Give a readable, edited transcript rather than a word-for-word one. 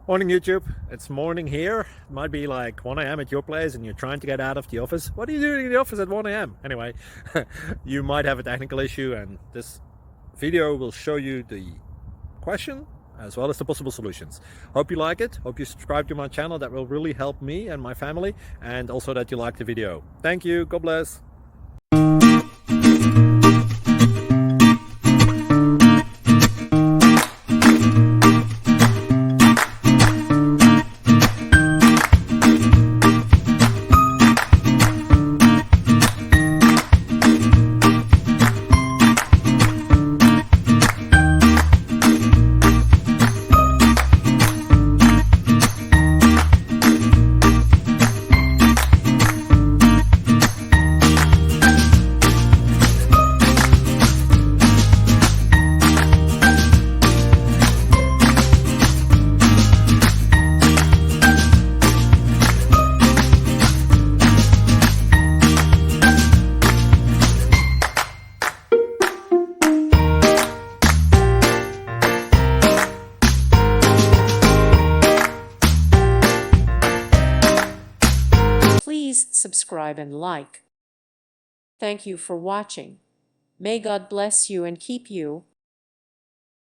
Morning YouTube, it's morning here. It might be like 1 a.m. at your place and you're trying to get out of the office. What are you doing in the office at 1 a.m.? Anyway, you might have a technical issue and this video will show you the question as well as the possible solutions. Hope you like it, hope you subscribe to my channel. That will really help me and my family, and also that you like the video. Thank you, God bless. Please subscribe and like. Thank you for watching. May God bless you and keep you.